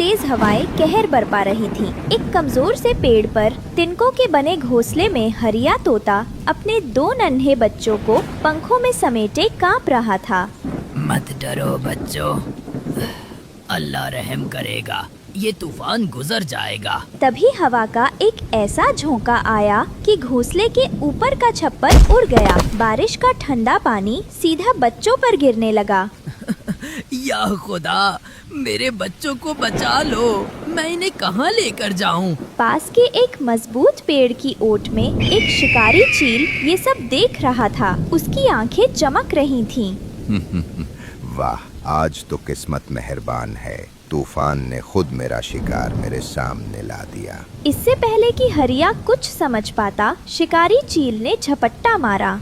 तेज हवाएं कहर बरपा रही थीं। एक कमजोर से पेड़ पर तिनकों के बने घोंसले में हरिया तोता अपने 2 नन्हे बच्चों को पंखों में समेटे कांप रहा था। मत डरो बच्चों, अल्लाह रहम करेगा, ये तूफान गुजर जाएगा। तभी हवा का एक ऐसा झोंका आया कि घोंसले के ऊपर का छप्पर उड़ गया। बारिश का ठंडा पानी सीधा बच्चों पर गिरने लगा। या खुदा, मेरे बच्चों को बचा लो, मैं इन्हें कहाँ लेकर जाऊँ? पास के एक मजबूत पेड़ की ओट में एक शिकारी चील ये सब देख रहा था। उसकी आंखें चमक रही थीं। वाह, आज तो किस्मत मेहरबान है, तूफान ने खुद मेरा शिकार मेरे सामने ला दिया। इससे पहले कि हरिया कुछ समझ पाता, शिकारी चील ने झपट्टा मारा।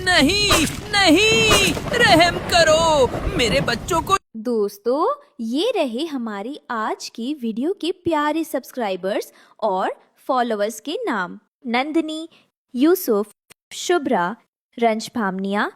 नहीं नहीं, रहम करो, मेरे बच्चों को। दोस्तों, ये रहे हमारी आज की वीडियो के प्यारे सब्सक्राइबर्स और फॉलोअर्स के नाम। नंदनी, यूसुफ, शुभ्रा, रंज भामनिया,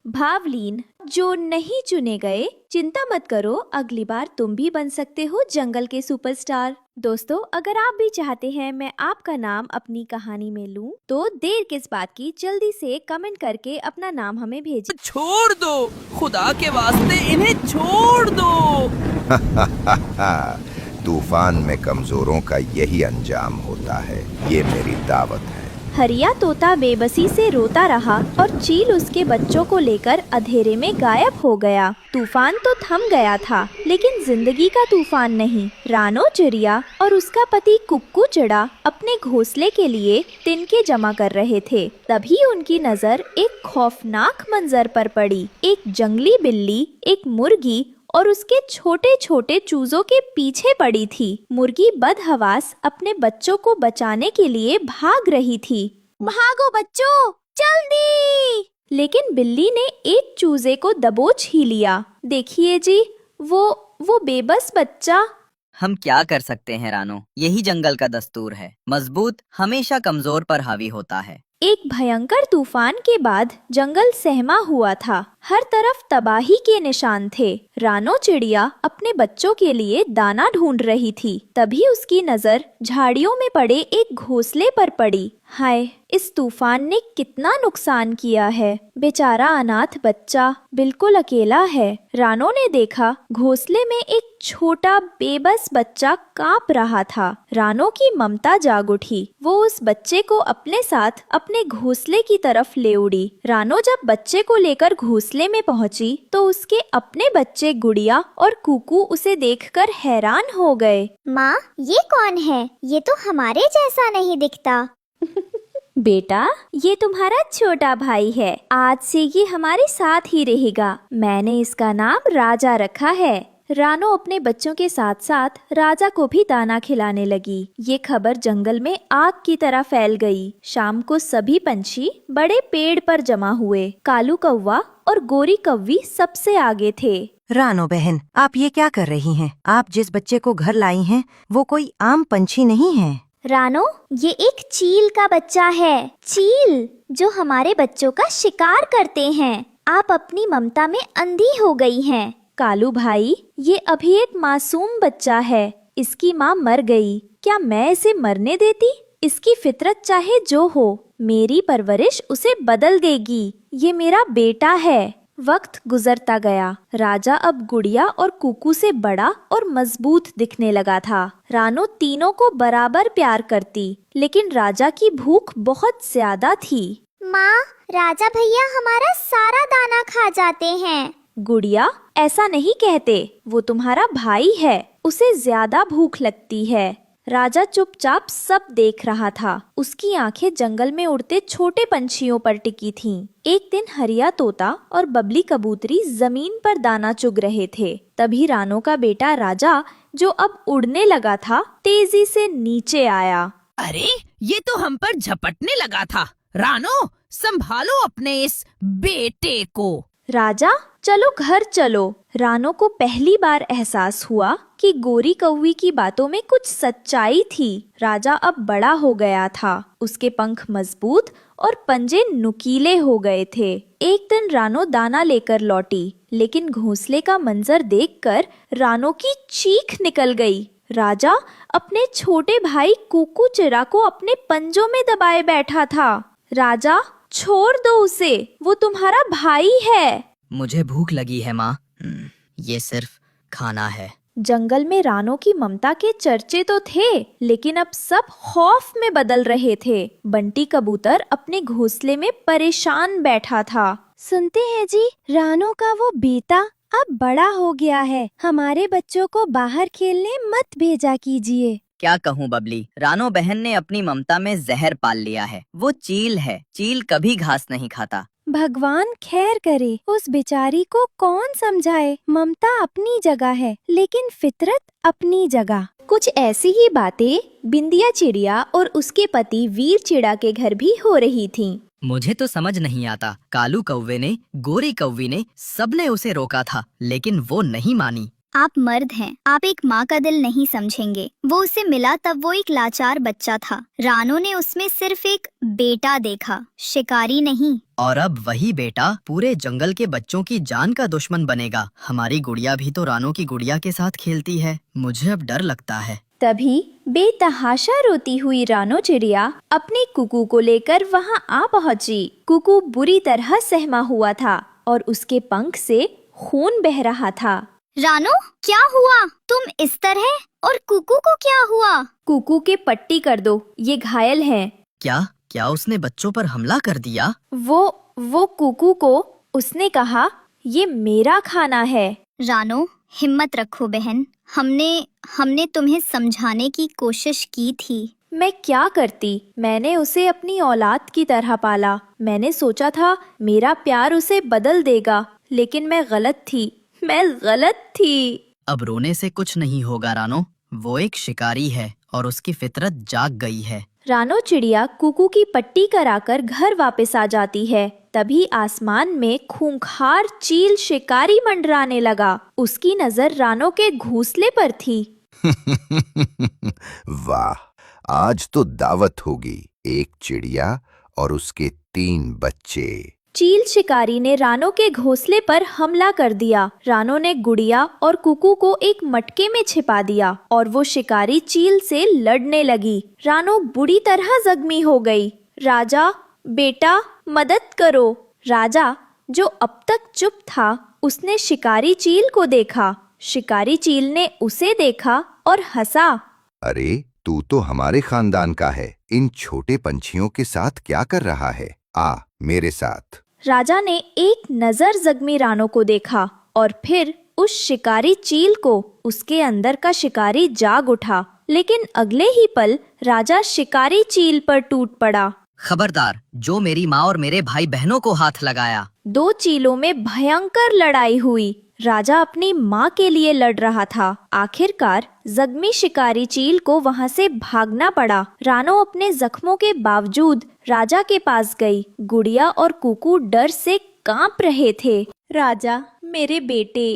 भावलीन। जो नहीं चुने गए, चिंता मत करो, अगली बार तुम भी बन सकते हो जंगल के सुपरस्टार। दोस्तों, अगर आप भी चाहते हैं मैं आपका नाम अपनी कहानी में लूं, तो देर किस बात की, जल्दी से कमेंट करके अपना नाम हमें भेजें। छोड़ दो, खुदा के वास्ते इन्हें छोड़ दो। तूफान में कमजोरों का यही अंजाम होता है, ये मेरी दावत है। हरिया तोता बेबसी से रोता रहा और चील उसके बच्चों को लेकर अंधेरे में गायब हो गया। तूफान तो थम गया था, लेकिन जिंदगी का तूफान नहीं। रानो चिड़िया और उसका पति कुक्कू चिड़ा अपने घोंसले के लिए तिनके जमा कर रहे थे। तभी उनकी नजर एक खौफनाक मंजर पर पड़ी। एक जंगली बिल्ली, एक मुर्गी और उसके छोटे छोटे चूजों के पीछे पड़ी थी। मुर्गी बदहवास अपने बच्चों को बचाने के लिए भाग रही थी। भागो बच्चों, जल्दी! लेकिन बिल्ली ने एक चूजे को दबोच ही लिया। देखिए जी, वो बेबस बच्चा। हम क्या कर सकते हैं रानो, यही जंगल का दस्तूर है, मजबूत हमेशा कमजोर पर हावी होता है। एक भयंकर तूफान के बाद जंगल सहमा हुआ था। हर तरफ तबाही के निशान थे। रानो चिड़िया अपने बच्चों के लिए दाना ढूंढ रही थी। तभी उसकी नजर झाड़ियों में पड़े एक घोंसले पर पड़ी। हाय, इस तूफान ने कितना नुकसान किया है। बेचारा अनाथ बच्चा बिल्कुल अकेला है। रानो ने देखा घोंसले में एक छोटा बेबस बच्चा कांप रहा था। रानो की ममता जाग उठी। वो उस बच्चे को अपने साथ अपने घोंसले की तरफ ले उड़ी। रानो जब बच्चे को लेकर घोंसले में पहुंची, तो उसके अपने बच्चे गुड़िया और कुकू उसे देखकर हैरान हो गए। माँ, ये कौन है? ये तो हमारे जैसा नहीं दिखता। बेटा, ये तुम्हारा छोटा भाई है। आज से ये हमारे साथ ही रहेगा। मैंने इसका नाम राजा रखा है। रानो अपने बच्चों के साथ साथ राजा को भी दाना खिलाने लगी। ये खबर जंगल में आग की तरह फैल गई। शाम को सभी पंछी बड़े पेड़ पर जमा हुए। कालू कौवा और गोरी कौवी सबसे आगे थे। रानो बहन, आप ये क्या कर रही हैं? आप जिस बच्चे को घर लाई हैं, वो कोई आम पंछी नहीं है। रानो, ये एक चील का बच्चा है। चील जो हमारे बच्चों का शिकार करते हैं। आप अपनी ममता में अंधी हो गई हैं। कालू भाई, ये अभी एक मासूम बच्चा है। इसकी माँ मर गई। क्या मैं इसे मरने देती? इसकी फितरत चाहे जो हो, मेरी परवरिश उसे बदल देगी। ये मेरा बेटा है। वक्त गुजरता गया। राजा अब गुड़िया और कुकू से बड़ा और मजबूत दिखने लगा था। रानो तीनों को बराबर प्यार करती, लेकिन राजा की भूख बहुत ज्यादा थी। माँ, राजा भैया हमारा सारा दाना खा जाते हैं। गुड़िया, ऐसा नहीं कहते, वो तुम्हारा भाई है, उसे ज्यादा भूख लगती है। राजा चुपचाप सब देख रहा था। उसकी आंखें जंगल में उड़ते छोटे पंछियों पर टिकी थीं। एक दिन हरिया तोता और बबली कबूतरी जमीन पर दाना चुग रहे थे। तभी रानो का बेटा राजा, जो अब उड़ने लगा था, तेजी से नीचे आया। अरे, ये तो हम पर झपटने लगा था। रानो, संभालो अपने इस बेटे को। राजा, चलो घर चलो। रानो को पहली बार एहसास हुआ कि गोरी कौवी की बातों में कुछ सच्चाई थी। राजा अब बड़ा हो गया था। उसके पंख मजबूत और पंजे नुकीले हो गए थे। एक दिन रानो दाना लेकर लौटी, लेकिन घोंसले का मंजर देखकर रानो की चीख निकल गई। राजा अपने छोटे भाई कुकू चिरा को अपने पंजों में दबाए बैठा था। राजा, छोड़ दो उसे, वो तुम्हारा भाई है। मुझे भूख लगी है माँ। ये सिर्फ खाना है। जंगल में रानो की ममता के चर्चे तो थे, लेकिन अब सब खौफ में बदल रहे थे। बंटी कबूतर अपने घोंसले में परेशान बैठा था। सुनते हैं जी, रानो का वो बेटा अब बड़ा हो गया है। हमारे बच्चों को बाहर खेलने मत भेजा कीजिए। क्या कहूँ बबली, रानो बहन ने अपनी ममता में जहर पाल लिया है। वो चील है, चील कभी घास नहीं खाता। भगवान खैर करे, उस बेचारी को कौन समझाए। ममता अपनी जगह है, लेकिन फितरत अपनी जगह। कुछ ऐसी ही बातें बिंदिया चिड़िया और उसके पति वीर चिड़ा के घर भी हो रही थीं। मुझे तो समझ नहीं आता, कालू कौवे ने, गोरी कौवी ने, सबने उसे रोका था, लेकिन वो नहीं मानी। आप मर्द हैं, आप एक माँ का दिल नहीं समझेंगे। वो उसे मिला तब वो एक लाचार बच्चा था। रानो ने उसमें सिर्फ एक बेटा देखा, शिकारी नहीं। और अब वही बेटा पूरे जंगल के बच्चों की जान का दुश्मन बनेगा। हमारी गुड़िया भी तो रानो की गुड़िया के साथ खेलती है। मुझे अब डर लगता है। तभी बेतहाशा रोती हुई रानो चिड़िया अपने कुकू को लेकर वहाँ आ पहुँची। कुकू बुरी तरह सहमा हुआ था और उसके पंख से खून बह रहा था। रानो, क्या हुआ? तुम इस तरह, और कुकू को क्या हुआ? कुकू के पट्टी कर दो, ये घायल हैं। क्या उसने बच्चों पर हमला कर दिया? वो कुकू को उसने कहा, ये मेरा खाना है। रानो, हिम्मत रखो बहन। हमने तुम्हें समझाने की कोशिश की थी। मैं क्या करती, मैंने उसे अपनी औलाद की तरह पाला। मैंने सोचा था मेरा प्यार उसे बदल देगा, लेकिन मैं गलत थी। अब रोने से कुछ नहीं होगा रानो, वो एक शिकारी है और उसकी फितरत जाग गई है। रानो चिड़िया कुकू की पट्टी कराकर घर वापस आ जाती है। तभी आसमान में खूंखार चील शिकारी मंडराने लगा। उसकी नजर रानो के घोंसले पर थी। वाह, आज तो दावत होगी। एक चिड़िया और उसके 3 बच्चे। चील शिकारी ने रानो के घोंसले पर हमला कर दिया। रानो ने गुड़िया और कुकू को एक मटके में छिपा दिया और वो शिकारी चील से लड़ने लगी। रानो बुरी तरह जख्मी हो गई। राजा, बेटा, मदद करो। राजा, जो अब तक चुप था, उसने शिकारी चील को देखा। शिकारी चील ने उसे देखा और हंसा। अरे, तू तो हमारे खानदान का है। इन छोटे पंछियों के साथ क्या कर रहा है? आ मेरे साथ। राजा ने एक नजर जख्मी रानो को देखा और फिर उस शिकारी चील को। उसके अंदर का शिकारी जाग उठा, लेकिन अगले ही पल राजा शिकारी चील पर टूट पड़ा। खबरदार, जो मेरी माँ और मेरे भाई बहनों को हाथ लगाया। 2 चीलों में भयंकर लड़ाई हुई। राजा अपनी माँ के लिए लड़ रहा था। आखिरकार जख्मी शिकारी चील को वहाँ से भागना पड़ा। रानो अपने जख्मों के बावजूद राजा के पास गई। गुड़िया और कुकू डर से कांप रहे थे। राजा, मेरे बेटे,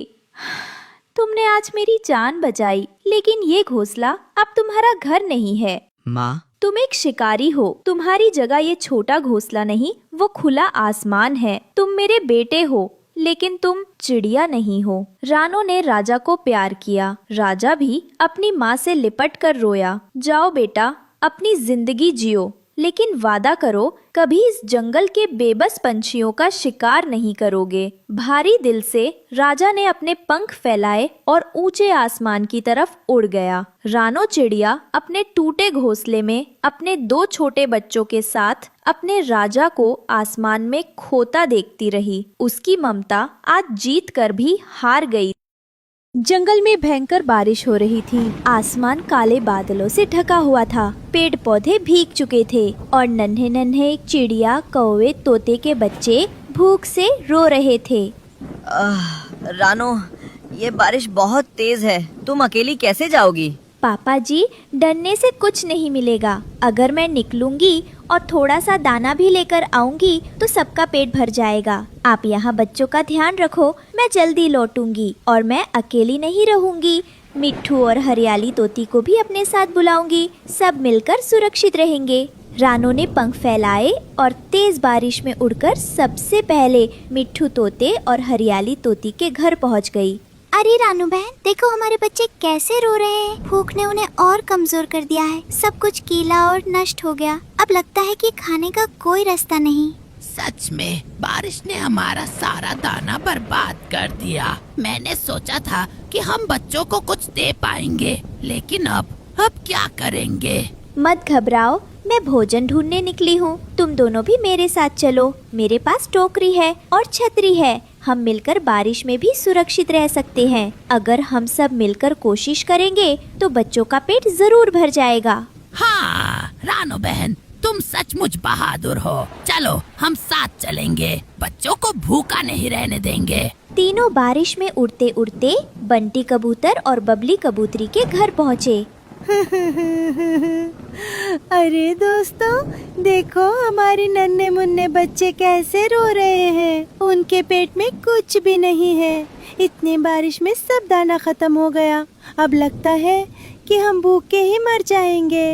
तुमने आज मेरी जान बचाई, लेकिन ये घोंसला अब तुम्हारा घर नहीं है। माँ, तुम एक शिकारी हो, तुम्हारी जगह ये छोटा घोंसला नहीं, वो खुला आसमान है। तुम मेरे बेटे हो, लेकिन तुम चिड़िया नहीं हो। रानो ने राजा को प्यार किया। राजा भी अपनी माँ से लिपट कर रोया। जाओ बेटा, अपनी जिंदगी जियो, लेकिन वादा करो कभी इस जंगल के बेबस पंछियों का शिकार नहीं करोगे। भारी दिल से राजा ने अपने पंख फैलाए और ऊंचे आसमान की तरफ उड़ गया। रानो चिड़िया अपने टूटे घोंसले में अपने 2 छोटे बच्चों के साथ अपने राजा को आसमान में खोता देखती रही। उसकी ममता आज जीत कर भी हार गई। जंगल में भयंकर बारिश हो रही थी। आसमान काले बादलों से ढका हुआ था। पेड़ पौधे भीग चुके थे और नन्हे नन्हे चिड़िया, कौवे, तोते के बच्चे भूख से रो रहे थे। रानो, ये बारिश बहुत तेज है, तुम अकेली कैसे जाओगी? पापा जी, डरने से कुछ नहीं मिलेगा। अगर मैं निकलूंगी और थोड़ा सा दाना भी लेकर आऊंगी तो सबका पेट भर जाएगा। आप यहाँ बच्चों का ध्यान रखो, मैं जल्दी लौटूंगी और मैं अकेली नहीं रहूंगी। मिट्ठू और हरियाली तोती को भी अपने साथ बुलाऊंगी, सब मिलकर सुरक्षित रहेंगे। रानो ने पंख फैलाए और तेज बारिश में उड़कर सबसे पहले मिट्ठू तोते और हरियाली तोती के घर पहुंच गई। अरे रानू बहन, देखो हमारे बच्चे कैसे रो रहे हैं। भूख ने उन्हें और कमजोर कर दिया है। सब कुछ गीला और नष्ट हो गया। अब लगता है कि खाने का कोई रास्ता नहीं। सच में बारिश ने हमारा सारा दाना बर्बाद कर दिया। मैंने सोचा था कि हम बच्चों को कुछ दे पाएंगे, लेकिन अब क्या करेंगे? मत घबराओ, मैं भोजन ढूंढने निकली हूँ। तुम दोनों भी मेरे साथ चलो। मेरे पास टोकरी है और छतरी है। हम मिलकर बारिश में भी सुरक्षित रह सकते हैं। अगर हम सब मिलकर कोशिश करेंगे तो बच्चों का पेट जरूर भर जाएगा। हाँ रानो बहन, तुम सचमुच बहादुर हो। चलो हम साथ चलेंगे, बच्चों को भूखा नहीं रहने देंगे। तीनों बारिश में उड़ते उड़ते बंटी कबूतर और बबली कबूतरी के घर पहुँचे। अरे दोस्तों, देखो हमारे नन्हे मुन्ने बच्चे कैसे रो रहे हैं। उनके पेट में कुछ भी नहीं है। इतनी बारिश में सब दाना खत्म हो गया। अब लगता है कि हम भूखे ही मर जाएंगे।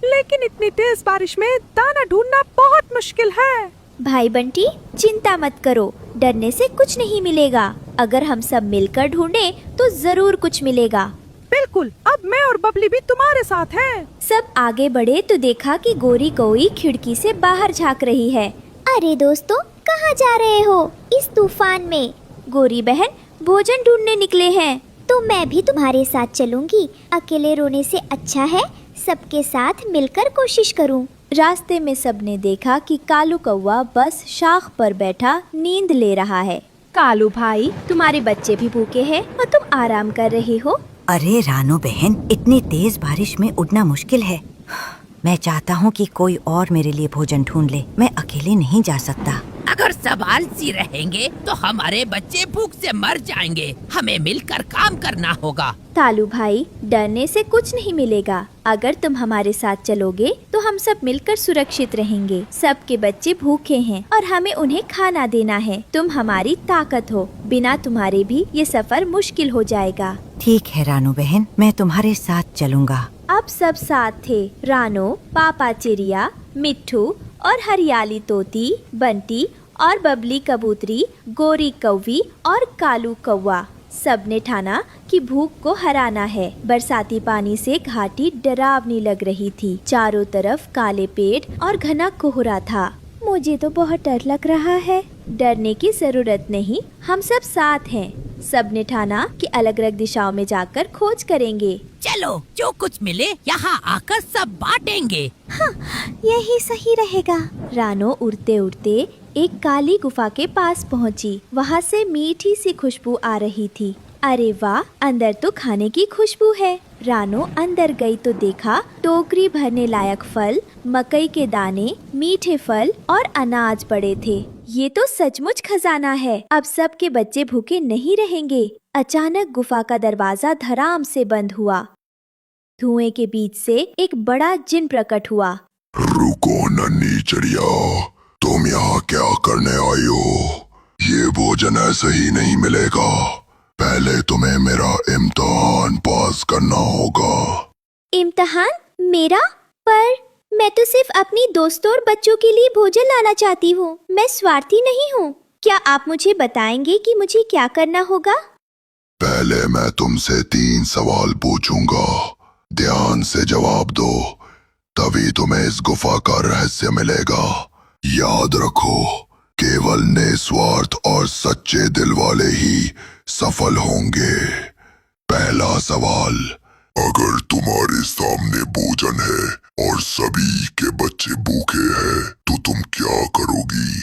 लेकिन इतनी तेज बारिश में दाना ढूंढना बहुत मुश्किल है। भाई बंटी, चिंता मत करो, डरने से कुछ नहीं मिलेगा। अगर हम सब मिलकर ढूंढे तो जरूर कुछ मिलेगा। बिल्कुल, अब मैं और बबली भी तुम्हारे साथ हैं। सब आगे बढ़े तो देखा कि गोरी कौई खिड़की से बाहर झांक रही है। अरे दोस्तों, कहाँ जा रहे हो इस तूफान में? गोरी बहन भोजन ढूंढने निकले हैं। तो मैं भी तुम्हारे साथ चलूंगी। अकेले रोने से अच्छा है सबके साथ मिलकर कोशिश करूं। रास्ते में सबने देखा कि कालू कौवा बस शाख पर बैठा नींद ले रहा है। कालू भाई, तुम्हारे बच्चे भी भूखे हैं और तुम आराम कर रही हो। अरे रानो बहन, इतनी तेज बारिश में उड़ना मुश्किल है। मैं चाहता हूँ कि कोई और मेरे लिए भोजन ढूंढ ले। मैं अकेले नहीं जा सकता। अगर सब आलसी रहेंगे तो हमारे बच्चे भूख से मर जाएंगे। हमें मिलकर काम करना होगा। कालू भाई, डरने से कुछ नहीं मिलेगा। अगर तुम हमारे साथ चलोगे तो हम सब मिलकर सुरक्षित रहेंगे। सबके बच्चे भूखे हैं और हमें उन्हें खाना देना है। तुम हमारी ताकत हो। बिना तुम्हारे भी ये सफर मुश्किल हो जाएगा। ठीक है रानो बहन, मैं तुम्हारे साथ चलूँगा। अब सब साथ थे। रानो, पापा चिड़िया, मिट्ठू और हरियाली तोती, बंटी और बबली कबूतरी, गोरी कौवी और कालू कौवा। सबने ठाना कि भूख को हराना है। बरसाती पानी से घाटी डरावनी लग रही थी। चारों तरफ काले पेड़ और घना कोहरा था। मुझे तो बहुत डर लग रहा है। डरने की जरूरत नहीं, हम सब साथ हैं। सबने ठाना कि अलग अलग दिशाओं में जाकर खोज करेंगे। चलो, जो कुछ मिले यहाँ आकर सब बांटेंगे। हाँ, यही सही रहेगा। रानो उड़ते उड़ते एक काली गुफा के पास पहुंची। वहाँ से मीठी सी खुशबू आ रही थी। अरे वाह, अंदर तो खाने की खुशबू है। रानो अंदर गई तो देखा टोकरी भरने लायक फल, मकई के दाने, मीठे फल और अनाज पड़े थे। ये तो सचमुच खजाना है। अब सबके बच्चे भूखे नहीं रहेंगे। अचानक गुफा का दरवाजा धड़ाम से बंद हुआ। धुएं के बीच से एक बड़ा जिन प्रकट हुआ। रुको नन्ही चिड़िया, तुम यहाँ क्या करने आई हो? ये भोजन ऐसे ही नहीं मिलेगा। पहले तुम्हें मेरा इम्तिहान पास करना होगा। इम्तिहान मेरा? पर मैं तो सिर्फ अपनी दोस्तों और बच्चों के लिए भोजन लाना चाहती हूँ। मैं स्वार्थी नहीं हूँ। क्या आप मुझे बताएंगे कि मुझे क्या करना होगा? पहले मैं तुमसे 3 सवाल पूछूंगा, ध्यान से जवाब दो, तभी तुम्हें इस गुफा का रहस्य मिलेगा। याद रखो, केवल निस्वार्थ और सच्चे दिल वाले ही सफल होंगे। पहला सवाल, अगर तुम्हारे सामने भोजन है और सभी के बच्चे भूखे हैं तो तुम क्या करोगी?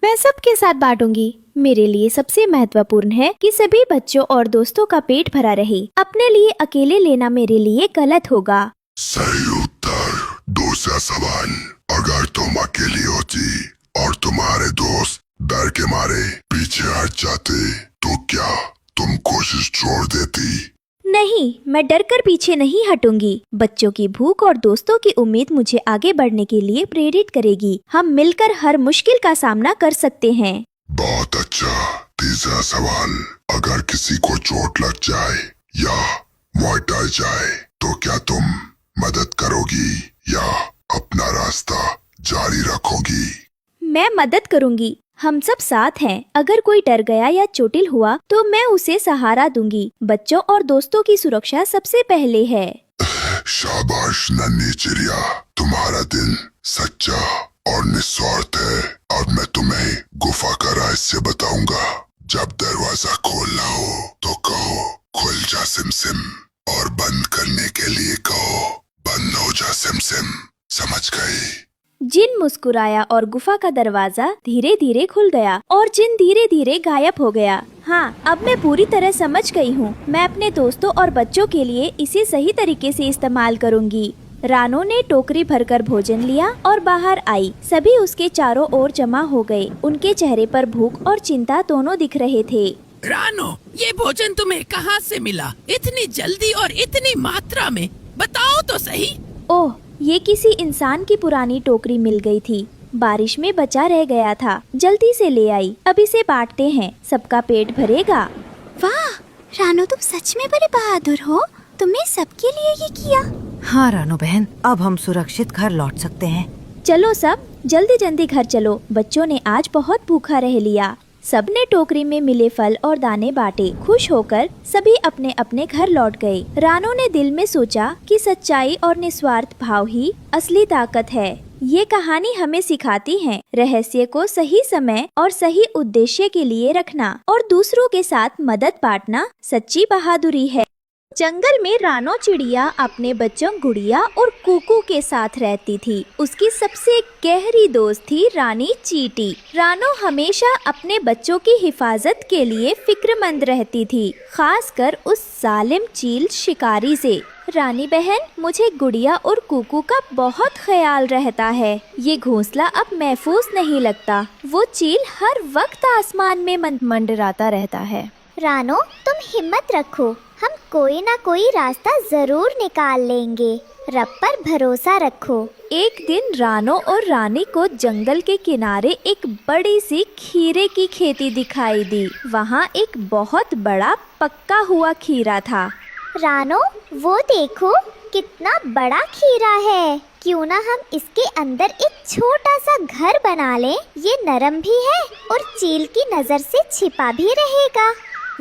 मैं सबके साथ बांटूंगी। मेरे लिए सबसे महत्वपूर्ण है कि सभी बच्चों और दोस्तों का पेट भरा रहे। अपने लिए अकेले लेना मेरे लिए गलत होगा। सही उत्तर। दूसरा सवाल, अगर तुम अकेली होती और तुम्हारे दोस्त डर के मारे पीछे हट जाते तो क्या तुम कोशिश छोड़ देती? नहीं, मैं डर कर पीछे नहीं हटूंगी। बच्चों की भूख और दोस्तों की उम्मीद मुझे आगे बढ़ने के लिए प्रेरित करेगी। हम मिलकर हर मुश्किल का सामना कर सकते हैं। बहुत अच्छा। तीसरा सवाल, अगर किसी को चोट लग जाए या वो डर जाए तो क्या तुम मदद करोगी या अपने अपना रास्ता जारी रखोगी? मैं मदद करूंगी। हम सब साथ हैं। अगर कोई डर गया या चोटिल हुआ तो मैं उसे सहारा दूंगी। बच्चों और दोस्तों की सुरक्षा सबसे पहले है। शाबाश नन्ही चिड़िया, तुम्हारा दिल सच्चा और निस्वार्थ है। अब मैं तुम्हें गुफा का रहस्य बताऊंगा। जब दरवाजा खोलना हो तो कहो खुल जा सिमसिम, और बंद करने के लिए कहो बंद हो जा सिमसिम। समझ गई? जिन मुस्कुराया और गुफा का दरवाजा धीरे धीरे खुल गया और जिन धीरे धीरे गायब हो गया। हाँ, अब मैं पूरी तरह समझ गई हूँ। मैं अपने दोस्तों और बच्चों के लिए इसे सही तरीके से इस्तेमाल करूँगी। रानो ने टोकरी भरकर भोजन लिया और बाहर आई। सभी उसके चारों ओर जमा हो गए। उनके चेहरे पर भूख और चिंता दोनों दिख रहे थे। रानो, ये भोजन तुम्हें कहाँ से मिला? इतनी जल्दी और इतनी मात्रा में, बताओ तो सही। ओह, ये किसी इंसान की पुरानी टोकरी मिल गई थी। बारिश में बचा रह गया था, जल्दी से ले आई। अब इसे बांटते हैं, सबका पेट भरेगा। वाह रानो, तुम सच में बड़े बहादुर हो। तुमने सबके लिए ये किया। हाँ रानो बहन, अब हम सुरक्षित घर लौट सकते हैं। चलो सब जल्दी जल्दी घर चलो। बच्चों ने आज बहुत भूखा रह लिया। सबने टोकरी में मिले फल और दाने बांटे। खुश होकर सभी अपने अपने घर लौट गए। रानो ने दिल में सोचा कि सच्चाई और निस्वार्थ भाव ही असली ताकत है। ये कहानी हमें सिखाती है रहस्य को सही समय और सही उद्देश्य के लिए रखना और दूसरों के साथ मदद बांटना सच्ची बहादुरी है। जंगल में रानो चिड़िया अपने बच्चों गुड़िया और कुकू के साथ रहती थी। उसकी सबसे गहरी दोस्त थी रानी चींटी। रानो हमेशा अपने बच्चों की हिफाजत के लिए फिक्रमंद रहती थी, खासकर उस जालिम चील शिकारी से। रानी बहन, मुझे गुड़िया और कुकू का बहुत ख्याल रहता है। ये घोंसला अब महफूज नहीं लगता। वो चील हर वक्त आसमान में मंडराता रहता है। रानो, तुम हिम्मत रखो, हम कोई ना कोई रास्ता जरूर निकाल लेंगे। रब पर भरोसा रखो। एक दिन रानो और रानी को जंगल के किनारे एक बड़ी सी खीरे की खेती दिखाई दी। वहाँ एक बहुत बड़ा पक्का हुआ खीरा था। रानो, वो देखो कितना बड़ा खीरा है। क्यों ना हम इसके अंदर एक छोटा सा घर बना लें। ये नरम भी है और चील की नजर से छिपा भी रहेगा।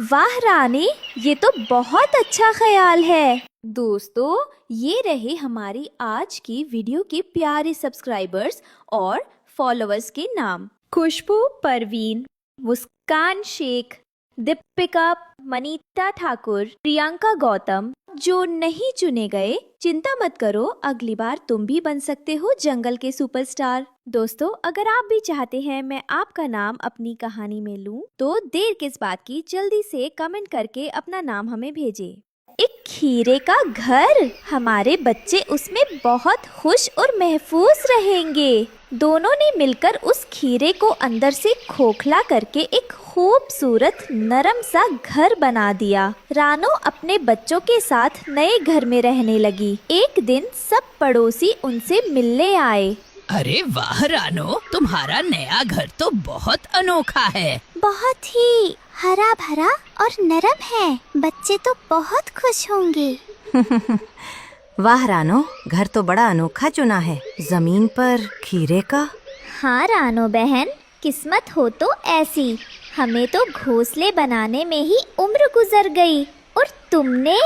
वाह रानी, ये तो बहुत अच्छा ख्याल है। दोस्तों, ये रहे हमारी आज की वीडियो के प्यारे सब्सक्राइबर्स और फॉलोअर्स के नाम। खुशबू परवीन, मुस्कान शेख, दीपिका, मनीता ठाकुर, प्रियंका गौतम। जो नहीं चुने गए, चिंता मत करो, अगली बार तुम भी बन सकते हो जंगल के सुपरस्टार। दोस्तों, अगर आप भी चाहते हैं मैं आपका नाम अपनी कहानी में लूं, तो देर किस बात की, जल्दी से कमेंट करके अपना नाम हमें भेजें। एक खीरे का घर, हमारे बच्चे उसमें बहुत खुश और महफूज रहेंगे। दोनों ने मिलकर उस खीरे को अंदर से खोखला करके एक खूबसूरत नरम सा घर बना दिया। रानो अपने बच्चों के साथ नए घर में रहने लगी। एक दिन सब पड़ोसी उनसे मिलने आए। अरे वाह रानो, तुम्हारा नया घर तो बहुत अनोखा है। बहुत ही हरा भरा और नरम है। बच्चे तो बहुत खुश होंगे। वाह रानो, घर तो बड़ा अनोखा चुना है। जमीन पर खीरे का। हाँ रानो बहन, किस्मत हो तो ऐसी। हमें तो घोंसले बनाने में ही उम्र गुजर गई और तुमने।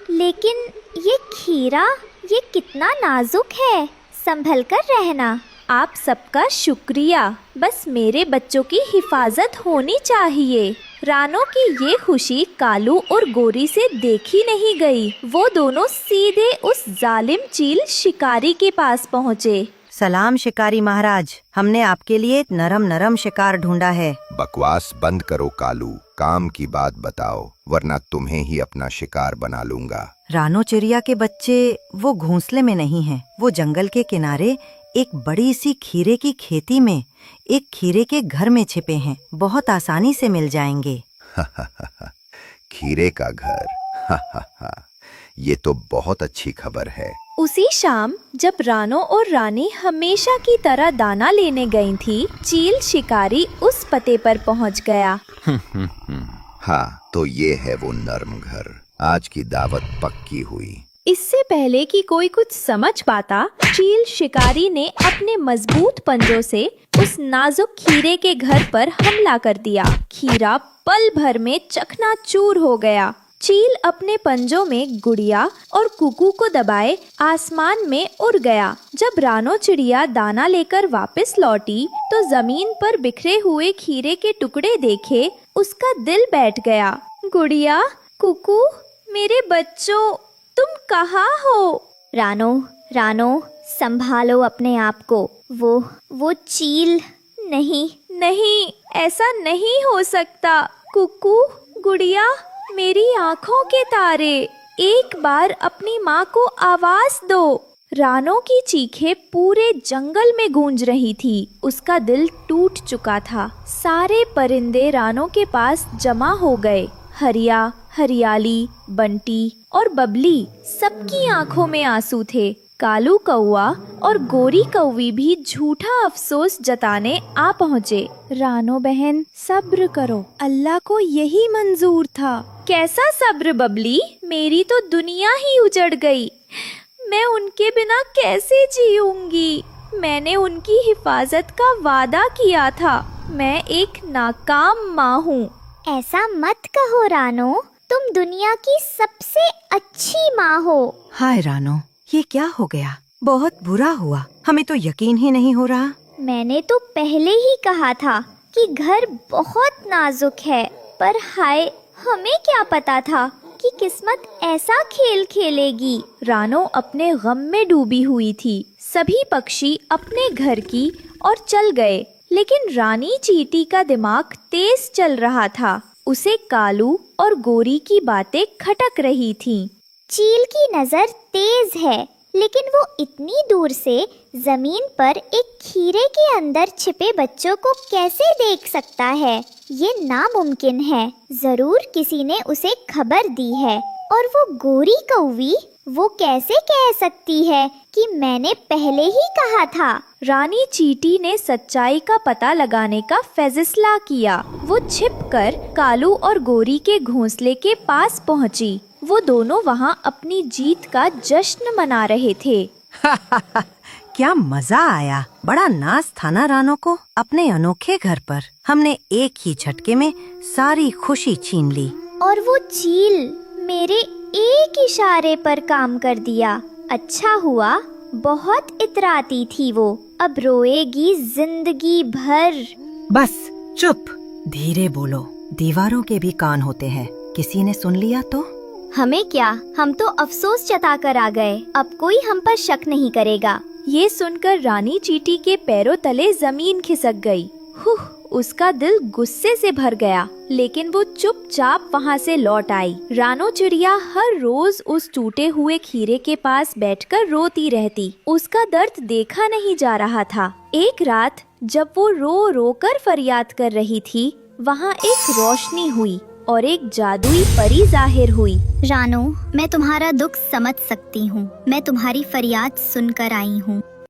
लेकिन ये खीरा, ये कितना नाजुक है, संभल कर रहना। आप सबका शुक्रिया। बस मेरे बच्चों की हिफाजत होनी चाहिए। रानो की ये खुशी कालू और गोरी से देखी नहीं गई। वो दोनों सीधे उस जालिम चील शिकारी के पास पहुँचे। सलाम शिकारी महाराज, हमने आपके लिए नरम नरम शिकार ढूंढा है। बकवास बंद करो कालू, काम की बात बताओ, वरना तुम्हें ही अपना शिकार बना लूंगा। रानो चिड़िया के बच्चे वो घोंसले में नहीं हैं। वो जंगल के किनारे एक बड़ी सी खीरे की खेती में एक खीरे के घर में छिपे हैं। बहुत आसानी से मिल जाएंगे। खीरे का घर, ये तो बहुत अच्छी खबर है। उसी शाम जब रानो और रानी हमेशा की तरह दाना लेने गई थी, चील शिकारी उस पते पर पहुंच गया। हाँ, तो ये है वो नर्म घर। आज की दावत पक्की हुई। इससे पहले कि कोई कुछ समझ पाता, चील शिकारी ने अपने मजबूत पंजों से उस नाजुक खीरे के घर पर हमला कर दिया। खीरा पल भर में चकनाचूर हो गया। चील अपने पंजों में गुड़िया और कुकू को दबाए आसमान में उड़ गया। जब रानो चिड़िया दाना लेकर वापस लौटी तो जमीन पर बिखरे हुए खीरे के टुकड़े देखे उसका दिल बैठ गया। गुड़िया, कुकू, मेरे बच्चों, तुम कहाँ हो? रानो, रानो, संभालो अपने आप को। वो चील नहीं। नहीं, ऐसा नहीं हो सकता। कुकू, गुड़िया, मेरी आँखों के तारे, एक बार अपनी माँ को आवाज दो। रानो की चीखें पूरे जंगल में गूंज रही थी। उसका दिल टूट चुका था। सारे परिंदे रानो के पास जमा हो गए। हरिया, हरियाली, बंटी और बबली, सबकी आंखों में आंसू थे। कालू कौआ और गोरी कौवी भी झूठा अफसोस जताने आ पहुँचे। रानो बहन, सब्र करो, अल्लाह को यही मंजूर था। कैसा सब्र बबली? मेरी तो दुनिया ही उजड़ गई। मैं उनके बिना कैसे जीऊंगी? मैंने उनकी हिफाजत का वादा किया था। मैं एक नाकाम माँ हूँ। ऐसा मत कहो रानो, तुम दुनिया की सबसे अच्छी माँ हो। हाय रानो, ये क्या हो गया? बहुत बुरा हुआ, हमें तो यकीन ही नहीं हो रहा। मैंने तो पहले ही कहा था कि घर बहुत नाजुक है, पर हाय, हमें क्या पता था कि किस्मत ऐसा खेल खेलेगी। रानो अपने गम में डूबी हुई थी। सभी पक्षी अपने घर की और चल गए, लेकिन रानी चींटी का दिमाग तेज चल रहा था। उसे कालू और गोरी की बातें खटक रही थीं। चील की नजर तेज है, लेकिन वो इतनी दूर से जमीन पर एक खीरे के अंदर छिपे बच्चों को कैसे देख सकता है? ये नामुमकिन है। जरूर किसी ने उसे खबर दी है। और वो गोरी कौवी, वो कैसे कह सकती है कि मैंने पहले ही कहा था? रानी चींटी ने सच्चाई का पता लगाने का फैसला किया। वो छिपकर कालू और गोरी के घोंसले के पास पहुंची। वो दोनों वहाँ अपनी जीत का जश्न मना रहे थे। क्या मजा आया! बड़ा नाज था ना रानो को अपने अनोखे घर पर। हमने एक ही झटके में सारी खुशी छीन ली। और वो चील मेरे एक इशारे पर काम कर दिया। अच्छा हुआ, बहुत इतराती थी वो। अब रोएगी जिंदगी भर। बस चुप, धीरे बोलो, दीवारों के भी कान होते हैं। किसी ने सुन लिया तो? हमें क्या, हम तो अफसोस जता कर आ गए। अब कोई हम पर शक नहीं करेगा। ये सुनकर रानी चींटी के पैरों तले जमीन खिसक गई। उसका दिल गुस्से से भर गया, लेकिन वो चुपचाप वहाँ से लौट आई। रानो चिड़िया हर रोज उस टूटे हुए खीरे के पास बैठकर रोती रहती। उसका दर्द देखा नहीं जा रहा था। एक रात जब वो रो रो कर फरियाद कर रही थी, वहाँ एक रोशनी हुई और एक जादुई परी जाहिर हुई। रानो, मैं तुम्हारा दुख समझ सकती हूँ। मैं तुम्हारी फरियाद सुनकर आई हूँ।